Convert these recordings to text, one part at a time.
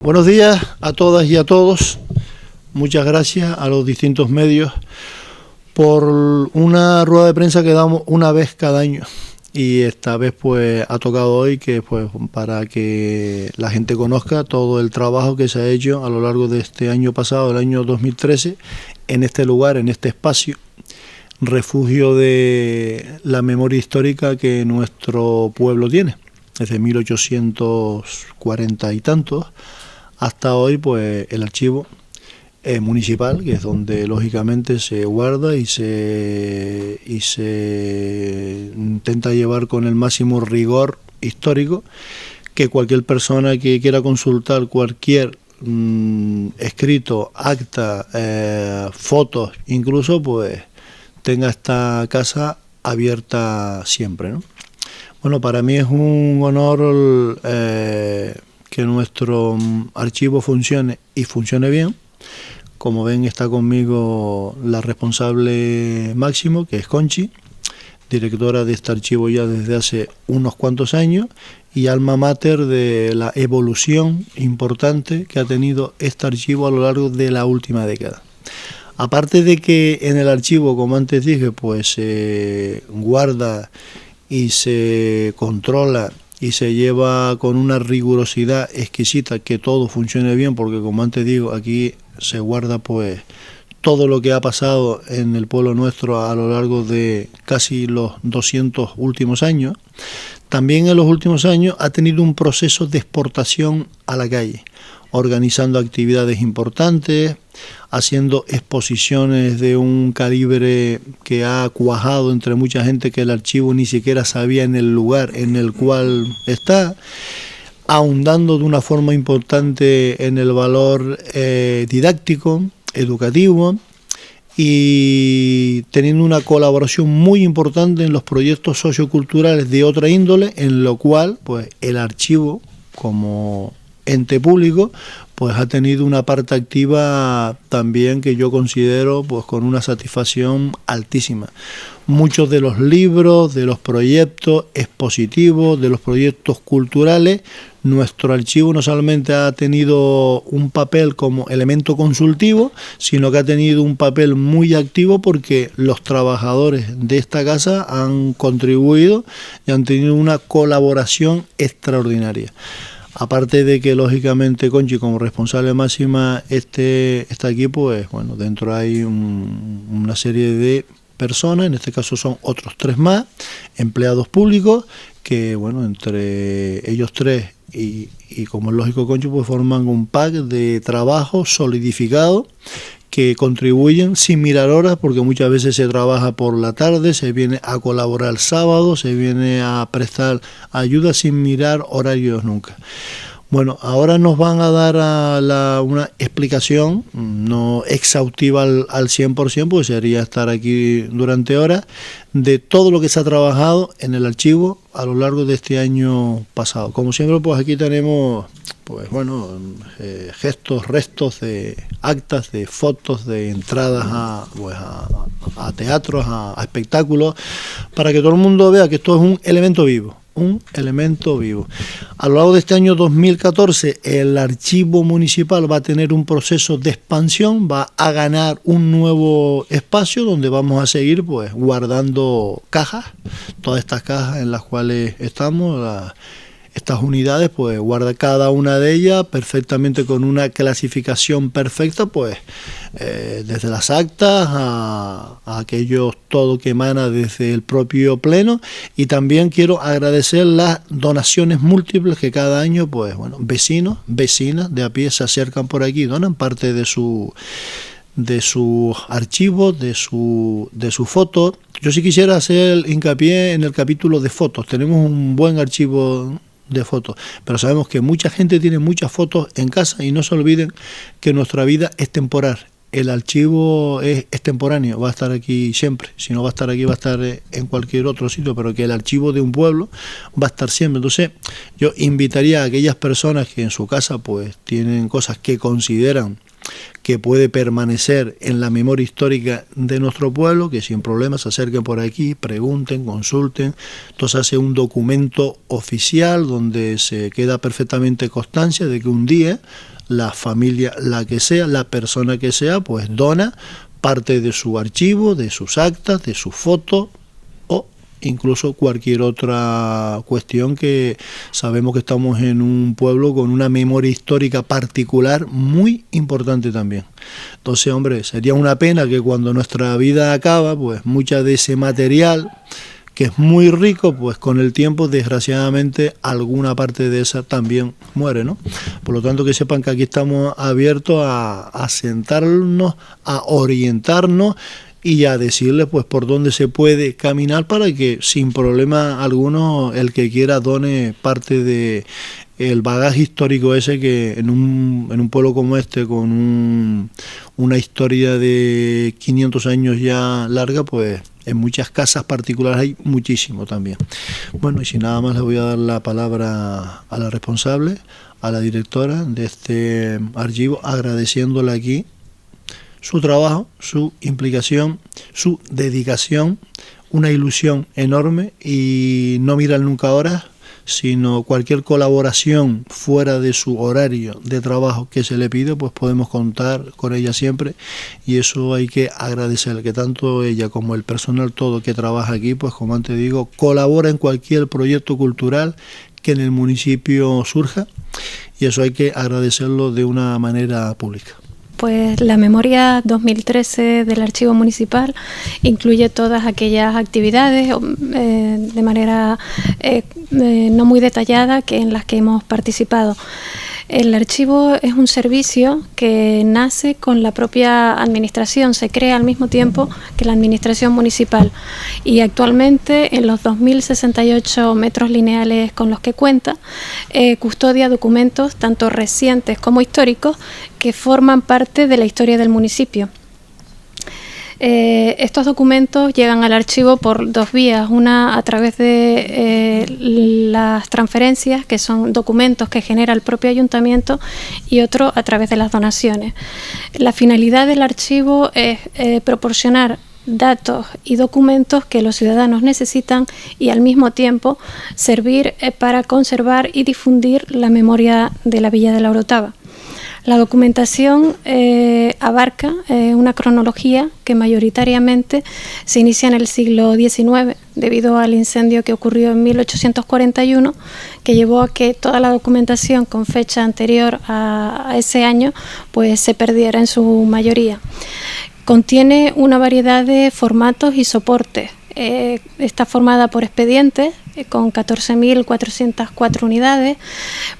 Buenos días a todas y a todos. Muchas gracias a los distintos medios por una rueda de prensa que damos una vez cada año. Y esta vez pues ha tocado hoy que pues para que la gente conozca todo el trabajo que se ha hecho a lo largo de este año pasado, el año 2013, en este lugar, en este espacio, refugio de la memoria histórica que nuestro pueblo tiene, desde 1840 y tantos hasta hoy. Pues el archivo municipal, que es donde lógicamente se guarda y se intenta llevar con el máximo rigor histórico, que cualquier persona que quiera consultar cualquier escrito, acta, fotos, incluso, pues tenga esta casa abierta siempre, ¿no? Bueno, para mí es un honor que nuestro archivo funcione y funcione bien. Como ven, está conmigo la responsable máximo, que es Conchi, directora de este archivo ya desde hace unos cuantos años y alma mater de la evolución importante que ha tenido este archivo a lo largo de la última década. Aparte de que en el archivo, como antes dije, pues se guarda y se controla y se lleva con una rigurosidad exquisita que todo funcione bien, porque como antes digo, aquí se guarda pues todo lo que ha pasado en el pueblo nuestro a lo largo de casi los 200 últimos años. También en los últimos años ha tenido un proceso de exportación a la calle, organizando actividades importantes, haciendo exposiciones de un calibre que ha cuajado entre mucha gente que el archivo ni siquiera sabía en el lugar en el cual está, ahondando de una forma importante en el valor didáctico, educativo, y teniendo una colaboración muy importante en los proyectos socioculturales de otra índole, en lo cual pues el archivo, como ente público, pues ha tenido una parte activa también que yo considero pues con una satisfacción altísima. Muchos de los libros, de los proyectos expositivos, de los proyectos culturales, nuestro archivo no solamente ha tenido un papel como elemento consultivo, sino que ha tenido un papel muy activo porque los trabajadores de esta casa han contribuido y han tenido una colaboración extraordinaria. Aparte de que lógicamente Conchi, como responsable máxima, está aquí, pues bueno, dentro hay una serie de personas, en este caso son otros 3 más, empleados públicos, que bueno, entre ellos 3 y como es lógico Conchi, pues forman un pack de trabajo solidificado que contribuyen sin mirar horas, porque muchas veces se trabaja por la tarde, se viene a colaborar el sábado, se viene a prestar ayuda sin mirar horarios nunca. Bueno, ahora nos van a dar una explicación, no exhaustiva al 100%, pues sería estar aquí durante horas, de todo lo que se ha trabajado en el archivo a lo largo de este año pasado. Como siempre, pues aquí tenemos pues bueno, gestos, restos de actas, de fotos, de entradas a teatros, a espectáculos, para que todo el mundo vea que esto es un elemento vivo. Un elemento vivo. A lo largo de este año 2014, el archivo municipal va a tener un proceso de expansión, va a ganar un nuevo espacio donde vamos a seguir pues guardando cajas, todas estas cajas en las cuales estamos, estas unidades, pues guarda cada una de ellas perfectamente con una clasificación perfecta, pues desde las actas a aquello todo que emana desde el propio pleno. Y también quiero agradecer las donaciones múltiples que cada año, pues bueno, vecinos, vecinas de a pie se acercan por aquí, donan parte de sus archivos, de su foto. Yo sí quisiera hacer hincapié en el capítulo de fotos. Tenemos un buen archivo de fotos, pero sabemos que mucha gente tiene muchas fotos en casa, y no se olviden que nuestra vida es temporal. El archivo es extemporáneo, va a estar aquí siempre. Si no va a estar aquí, va a estar en cualquier otro sitio, pero que el archivo de un pueblo va a estar siempre. Entonces yo invitaría a aquellas personas que en su casa pues tienen cosas que consideran que puede permanecer en la memoria histórica de nuestro pueblo, que sin problemas se acerquen por aquí, pregunten, consulten. Entonces hace un documento oficial donde se queda perfectamente constancia de que un día la familia, la que sea, la persona que sea, pues dona parte de su archivo, de sus actas, de sus fotos, o incluso cualquier otra cuestión, que sabemos que estamos en un pueblo con una memoria histórica particular muy importante también. Entonces, hombre, sería una pena que cuando nuestra vida acaba, pues mucha de ese material, que es muy rico, pues con el tiempo, desgraciadamente, alguna parte de esa también muere, ¿no? Por lo tanto, que sepan que aquí estamos abiertos a sentarnos, a orientarnos y a decirles pues por dónde se puede caminar para que sin problema alguno el que quiera done parte de el bagaje histórico ese, que en un pueblo como este, con una historia de 500 años ya larga, pues en muchas casas particulares hay muchísimo también. Bueno, y sin nada más, le voy a dar la palabra a la responsable, a la directora de este archivo, agradeciéndole aquí su trabajo, su implicación, su dedicación, una ilusión enorme, y no miran nunca horas, sino cualquier colaboración fuera de su horario de trabajo que se le pide, pues podemos contar con ella siempre, y eso hay que agradecerle, que tanto ella como el personal todo que trabaja aquí, pues como antes digo, colabora en cualquier proyecto cultural que en el municipio surja, y eso hay que agradecerlo de una manera pública. Pues la memoria 2013 del Archivo Municipal incluye todas aquellas actividades de manera no muy detallada en las que hemos participado. El archivo es un servicio que nace con la propia administración, se crea al mismo tiempo que la administración municipal, y actualmente en los 2.068 metros lineales con los que cuenta, custodia documentos tanto recientes como históricos que forman parte de la historia del municipio. Estos documentos llegan al archivo por dos vías, una a través de las transferencias, que son documentos que genera el propio ayuntamiento, y otro a través de las donaciones. La finalidad del archivo es proporcionar datos y documentos que los ciudadanos necesitan y al mismo tiempo servir para conservar y difundir la memoria de la Villa de la Orotava. La documentación abarca una cronología que mayoritariamente se inicia en el siglo XIX, debido al incendio que ocurrió en 1841, que llevó a que toda la documentación con fecha anterior a ese año pues se perdiera en su mayoría. Contiene una variedad de formatos y soportes. Está formada por expedientes con 14.404 unidades,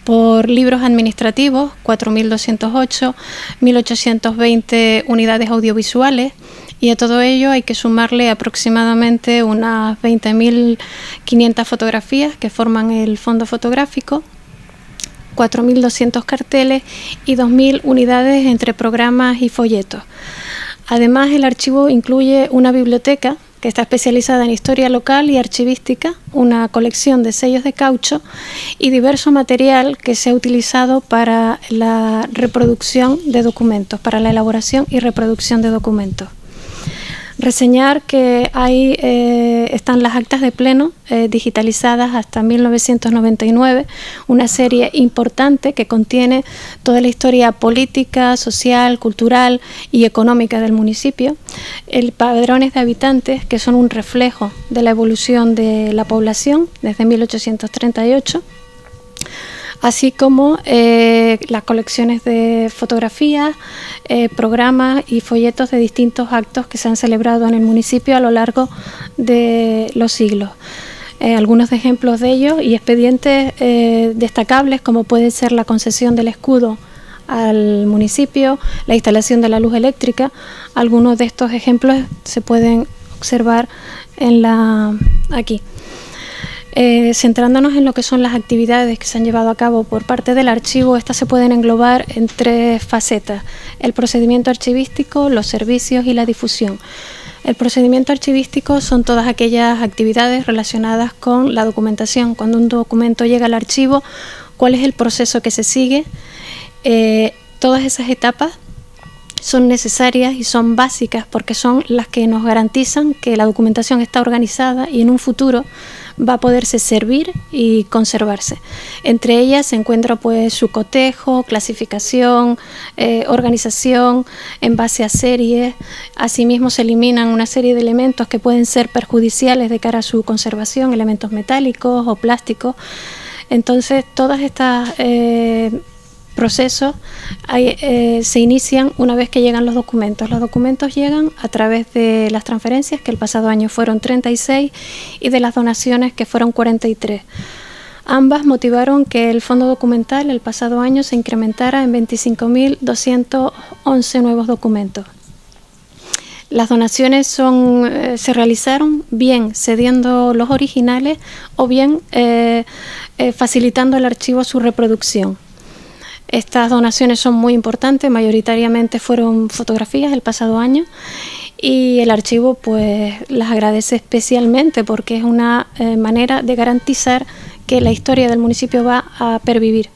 por libros administrativos 4.208, 1.820 unidades audiovisuales, y a todo ello hay que sumarle aproximadamente unas 20.500 fotografías que forman el fondo fotográfico, 4.200 carteles y 2.000 unidades entre programas y folletos. Además, el archivo incluye una biblioteca que está especializada en historia local y archivística, una colección de sellos de caucho y diverso material que se ha utilizado para la reproducción de documentos, para la elaboración y reproducción de documentos. Reseñar que ahí están las actas de pleno digitalizadas hasta 1999, una serie importante que contiene toda la historia política, social, cultural y económica del municipio, el padrones de habitantes, que son un reflejo de la evolución de la población desde 1838, así como las colecciones de fotografías, programas y folletos de distintos actos que se han celebrado en el municipio a lo largo de los siglos. Algunos ejemplos de ellos y expedientes destacables, como puede ser la concesión del escudo al municipio, la instalación de la luz eléctrica. Algunos de estos ejemplos se pueden observar aquí. Centrándonos en lo que son las actividades que se han llevado a cabo por parte del archivo, estas se pueden englobar en tres facetas: el procedimiento archivístico, los servicios y la difusión. El procedimiento archivístico son todas aquellas actividades relacionadas con la documentación. Cuando un documento llega al archivo, ¿cuál es el proceso que se sigue? Todas esas etapas son necesarias y son básicas porque son las que nos garantizan que la documentación está organizada y en un futuro va a poderse servir y conservarse. Entre ellas se encuentra pues su cotejo, clasificación, organización en base a series. Asimismo se eliminan una serie de elementos que pueden ser perjudiciales de cara a su conservación, elementos metálicos o plásticos. Entonces todas estas procesos se inician una vez que llegan los documentos. Los documentos llegan a través de las transferencias, que el pasado año fueron 36, y de las donaciones, que fueron 43. Ambas motivaron que el fondo documental el pasado año se incrementara en 25.211 nuevos documentos. Las donaciones se realizaron bien cediendo los originales o bien facilitando al archivo su reproducción. Estas donaciones son muy importantes, mayoritariamente fueron fotografías el pasado año, y el archivo pues las agradece especialmente porque es una manera de garantizar que la historia del municipio va a pervivir.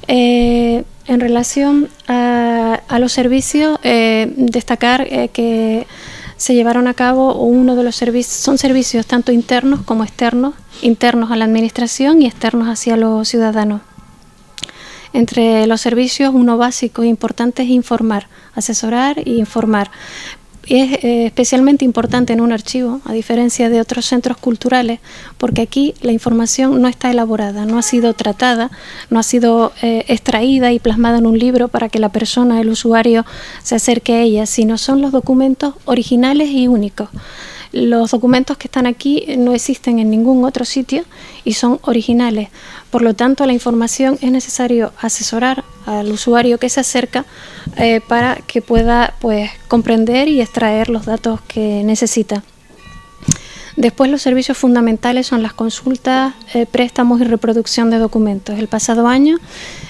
En relación a los servicios, destacar que se llevaron a cabo uno de los servicios, son servicios tanto internos como externos, internos a la administración y externos hacia los ciudadanos. Entre los servicios, uno básico e importante es informar, asesorar e informar. Es especialmente importante en un archivo, a diferencia de otros centros culturales, porque aquí la información no está elaborada, no ha sido tratada, no ha sido extraída y plasmada en un libro para que la persona, el usuario, se acerque a ella, sino son los documentos originales y únicos. Los documentos que están aquí no existen en ningún otro sitio y son originales. Por lo tanto, la información es necesario asesorar al usuario que se acerca para que pueda pues, comprender y extraer los datos que necesita. Después, los servicios fundamentales son las consultas, préstamos y reproducción de documentos. El pasado año,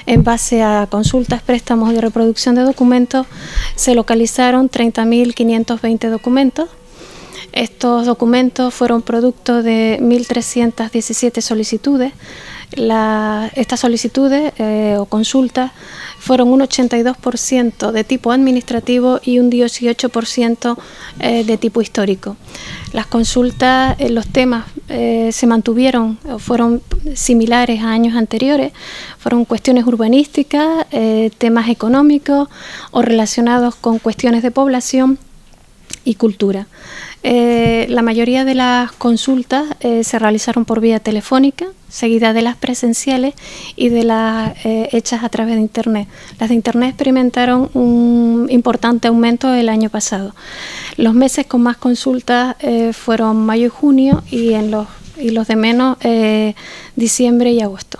en base a consultas, préstamos y reproducción de documentos, se localizaron 30.520 documentos. Estos documentos fueron producto de 1.317 solicitudes. Estas solicitudes o consultas fueron un 82% de tipo administrativo y un 18% de tipo histórico. Las consultas, los temas se mantuvieron, fueron similares a años anteriores, fueron cuestiones urbanísticas, temas económicos o relacionados con cuestiones de población y cultura. La mayoría de las consultas se realizaron por vía telefónica, seguida de las presenciales y de las hechas a través de Internet. Las de Internet experimentaron un importante aumento el año pasado. Los meses con más consultas fueron mayo y junio y los de menos diciembre y agosto.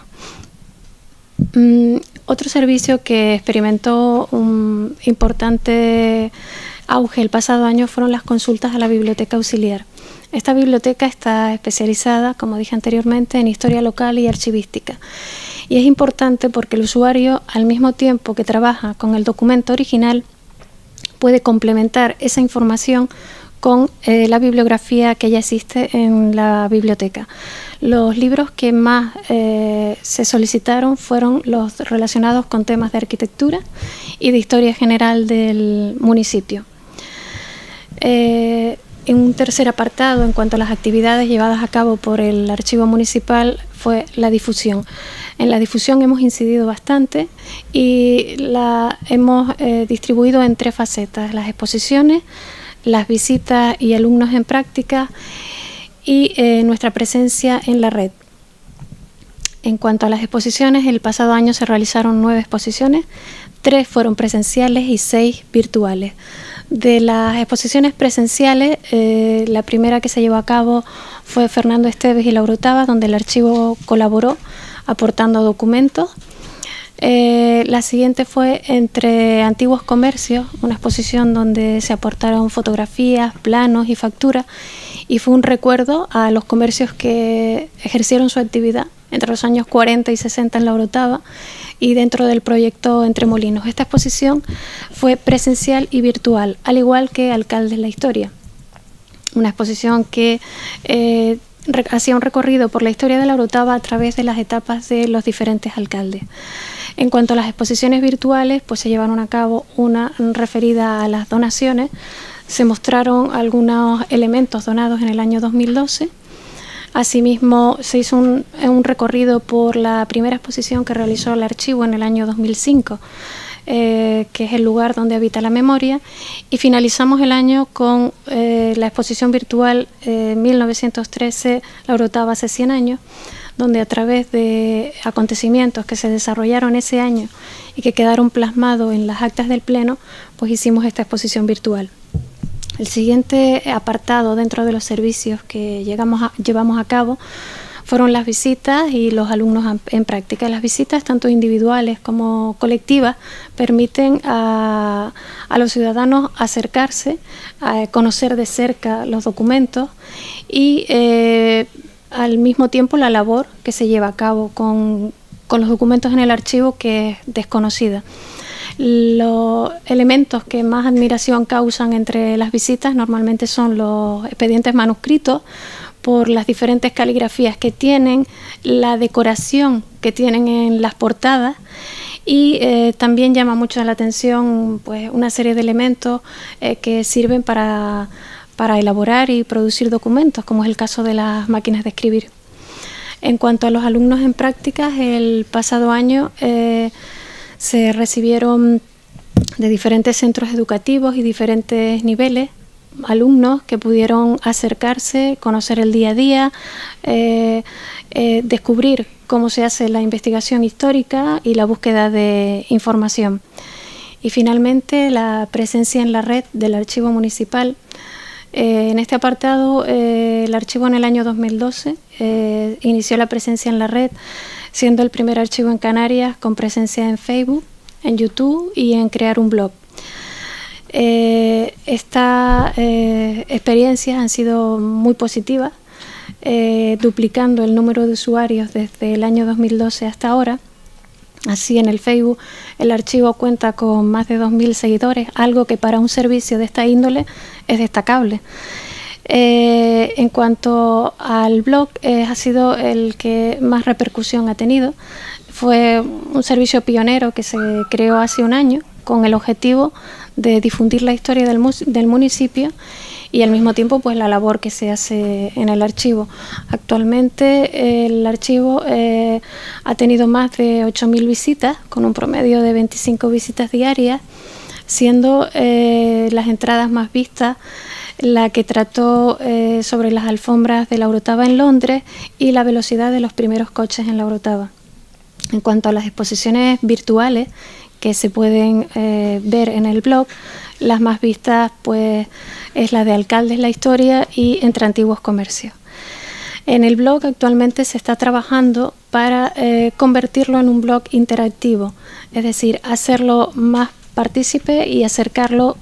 Otro servicio que experimentó un importante auge el pasado año fueron las consultas a la biblioteca auxiliar. Esta biblioteca está especializada, como dije anteriormente, en historia local y archivística. Y es importante porque el usuario, al mismo tiempo que trabaja con el documento original, puede complementar esa información con la bibliografía que ya existe en la biblioteca. Los libros que más se solicitaron fueron los relacionados con temas de arquitectura y de historia general del municipio. En un tercer apartado, en cuanto a las actividades llevadas a cabo por el Archivo Municipal, fue la difusión. En la difusión hemos incidido bastante y la hemos distribuido en 3 facetas: las exposiciones, las visitas y alumnos en práctica y nuestra presencia en la red. En cuanto a las exposiciones, el pasado año se realizaron 9 exposiciones, 3 fueron presenciales y 6 virtuales. De las exposiciones presenciales, la primera que se llevó a cabo fue Fernando Esteves y Laura Otava, donde el archivo colaboró aportando documentos. La siguiente fue Entre Antiguos Comercios, una exposición donde se aportaron fotografías, planos y facturas, y fue un recuerdo a los comercios que ejercieron su actividad entre los años 40 y 60 en Laura Otava y dentro del proyecto Entre Molinos. Esta exposición fue presencial y virtual, al igual que Alcaldes la Historia, una exposición que hacía un recorrido por la historia de la Orotava a través de las etapas de los diferentes alcaldes. En cuanto a las exposiciones virtuales, pues se llevaron a cabo una referida a las donaciones. Se mostraron algunos elementos donados en el año 2012. Asimismo, se hizo un recorrido por la primera exposición que realizó el archivo en el año 2005, que es el lugar donde habita la memoria, y finalizamos el año con la exposición virtual 1913, la Orotava hace 100 años, donde a través de acontecimientos que se desarrollaron ese año y que quedaron plasmados en las actas del Pleno, pues hicimos esta exposición virtual. El siguiente apartado dentro de los servicios que llevamos a cabo fueron las visitas y los alumnos en práctica. Las visitas, tanto individuales como colectivas, permiten a los ciudadanos acercarse, a conocer de cerca los documentos y al mismo tiempo la labor que se lleva a cabo con los documentos en el archivo, que es desconocida. Los elementos que más admiración causan entre las visitas normalmente son los expedientes manuscritos, por las diferentes caligrafías que tienen, la decoración que tienen en las portadas, y también llama mucho la atención pues una serie de elementos que sirven para elaborar y producir documentos, como es el caso de las máquinas de escribir. En cuanto a los alumnos en prácticas, el pasado año se recibieron de diferentes centros educativos y diferentes niveles alumnos que pudieron acercarse, conocer el día a día, descubrir cómo se hace la investigación histórica y la búsqueda de información. Y finalmente, la presencia en la red del Archivo Municipal. En este apartado, el archivo en el año 2012 inició la presencia en la red, siendo el primer archivo en Canarias con presencia en Facebook, en YouTube y en crear un blog. Estas experiencias han sido muy positivas, duplicando el número de usuarios desde el año 2012 hasta ahora. Así, en el Facebook el archivo cuenta con más de 2.000 seguidores, algo que para un servicio de esta índole es destacable. En cuanto al blog, ha sido el que más repercusión ha tenido. Fue un servicio pionero que se creó hace un año con el objetivo de difundir la historia del municipio y al mismo tiempo pues la labor que se hace en el archivo. Actualmente el archivo ha tenido más de 8.000 visitas, con un promedio de 25 visitas diarias, siendo las entradas más vistas la que trató sobre las alfombras de la Orotava en Londres y la velocidad de los primeros coches en la Orotava. En cuanto a las exposiciones virtuales que se pueden ver en el blog, las más vistas pues es la de Alcaldes, la historia y Entre antiguos comercios. En el blog actualmente se está trabajando para convertirlo en un blog interactivo, es decir, hacerlo más partícipe y acercarlo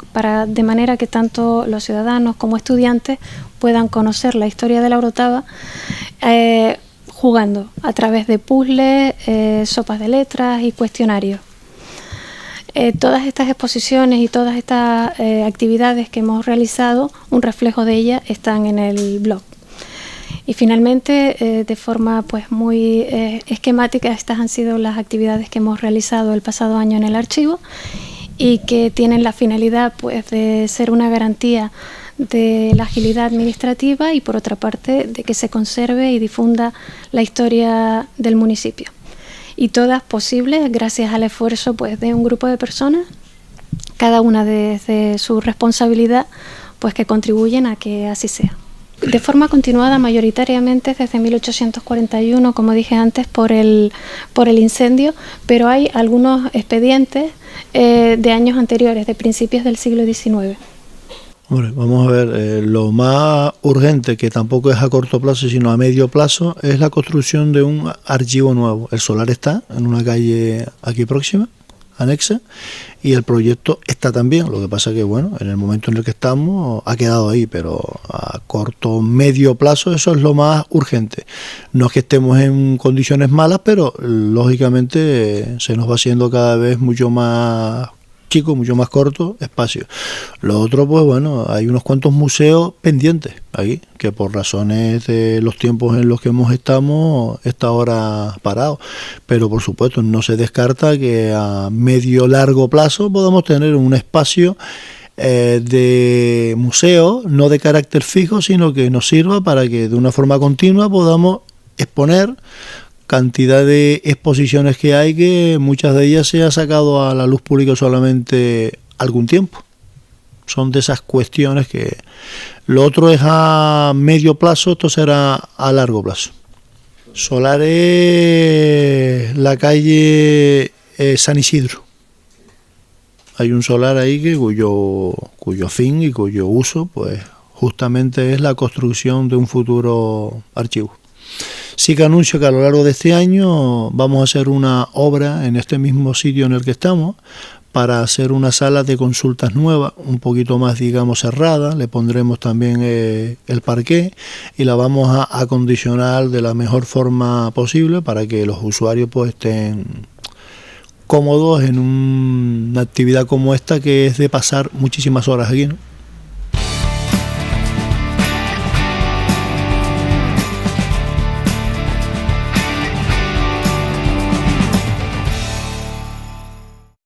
de manera que tanto los ciudadanos como estudiantes puedan conocer la historia de la Orotava jugando a través de puzzles, sopas de letras y cuestionarios. Todas estas exposiciones y todas estas actividades que hemos realizado, un reflejo de ellas están en el blog. Y finalmente, de forma pues muy esquemática, estas han sido las actividades que hemos realizado el pasado año en el archivo y que tienen la finalidad pues de ser una garantía de la agilidad administrativa y, por otra parte, de que se conserve y difunda la historia del municipio. Y todas posibles gracias al esfuerzo pues de un grupo de personas, cada una desde su responsabilidad, pues que contribuyen a que así sea. De forma continuada, mayoritariamente desde 1841, como dije antes, por el incendio, pero hay algunos expedientes de años anteriores, de principios del siglo XIX. Hombre, vamos a ver, lo más urgente, que tampoco es a corto plazo, sino a medio plazo, es la construcción de un archivo nuevo. El solar está en una calle aquí próxima, anexa, y el proyecto está también. Lo que pasa que, bueno, en el momento en el que estamos ha quedado ahí, pero a corto, medio plazo eso es lo más urgente. No es que estemos en condiciones malas, pero lógicamente se nos va haciendo cada vez mucho más chico, mucho más corto espacio. Lo otro, pues bueno, hay unos cuantos museos pendientes aquí, que por razones de los tiempos en los que estamos, está ahora parado. Pero por supuesto no se descarta que a medio largo plazo podamos tener un espacio de museo, no de carácter fijo, sino que nos sirva para que de una forma continua podamos exponer cantidad de exposiciones que hay, que muchas de ellas se ha sacado a la luz pública solamente algún tiempo. Son de esas cuestiones que lo otro es a medio plazo, esto será a largo plazo. Solares, la calle San Isidro. Hay un solar ahí que cuyo fin y cuyo uso pues justamente es la construcción de un futuro archivo. Sí que anuncio que a lo largo de este año vamos a hacer una obra en este mismo sitio en el que estamos para hacer una sala de consultas nueva, un poquito más, digamos, cerrada. Le pondremos también el parqué y la vamos a acondicionar de la mejor forma posible para que los usuarios pues estén cómodos en una actividad como esta, que es de pasar muchísimas horas aquí, ¿no?